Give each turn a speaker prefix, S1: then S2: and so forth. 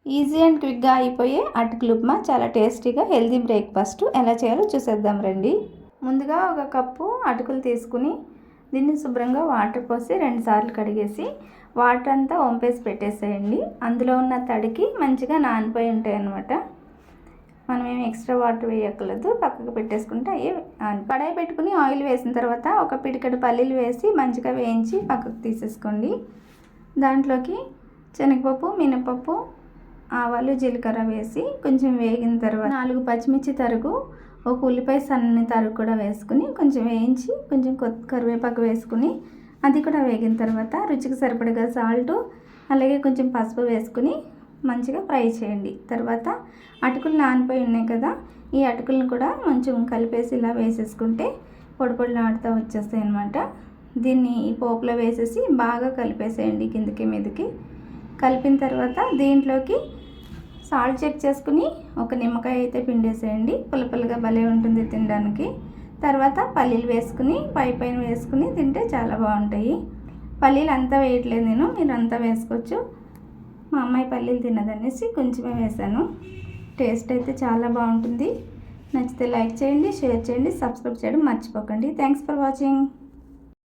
S1: Easy and క్విక్గా అయిపోయే అటుకులు ఉప్మా చాలా టేస్టీగా హెల్తీ బ్రేక్ఫాస్ట్ ఎలా చేయాలో చూసేద్దాం రండి. ముందుగా ఒక కప్పు అటుకులు తీసుకుని దీన్ని శుభ్రంగా వాటర్ పోసి 2 సార్లు కడిగేసి వాటర్ అంతా వంపేసి పెట్టేసేయండి. అందులో ఉన్న తడికి మంచిగా నానిపోయి ఉంటాయి అన్నమాట. మనం ఏమి ఎక్స్ట్రా వాటర్ వేయక్కర్లేదు, పక్కకు పెట్టేసుకుంటే అవి కడాయి పెట్టుకుని ఆయిల్ వేసిన తర్వాత ఒక పిడికెడు పల్లీలు వేసి మంచిగా వేయించి పక్కకు తీసేసుకోండి. దాంట్లోకి శనగపప్పు, మినపప్పు, ఆవాలు, జీలకర్ర వేసి కొంచెం వేగిన తర్వాత 4 పచ్చిమిర్చి తరుగు, ఒక ఉల్లిపాయ సన్నని తరుగు కూడా వేసుకుని కొంచెం వేయించి కొంచెం కరివేపాకు వేసుకుని అది కూడా వేగిన తర్వాత రుచికి సరిపడగా సాల్టు అలాగే కొంచెం పసుపు వేసుకుని మంచిగా ఫ్రై చేయండి. తర్వాత అటుకులు నానిపోయి ఉన్నాయి కదా, ఈ అటుకులను కూడా కొంచెం కలిపేసి ఇలా వేసేసుకుంటే పొడి పొడిలాడుతూ వచ్చేస్తాయి అన్నమాట. దీన్ని ఈ పోపులో వేసేసి బాగా కలిపేసేయండి కిందకి మీదకి. కలిపిన తర్వాత దీంట్లోకి సాల్ట్ చెక్ చేసుకుని ఒక నిమ్మకాయ అయితే పిండేసేయండి. పుల్లపుల్లగా భలే ఉంటుంది తినడానికి. తర్వాత పల్లీలు వేసుకుని పైన వేసుకుని తింటే చాలా బాగుంటాయి. పల్లీలు అంతా వేయట్లేదు నేను, మీరు అంతా వేసుకోవచ్చు. మా అమ్మాయి పల్లీలు తినదనేసి కొంచెమే వేసాను. టేస్ట్ అయితే చాలా బాగుంటుంది. నచ్చితే లైక్ చేయండి, షేర్ చేయండి, సబ్స్క్రైబ్ చేయడం మర్చిపోకండి. Thanks for watching.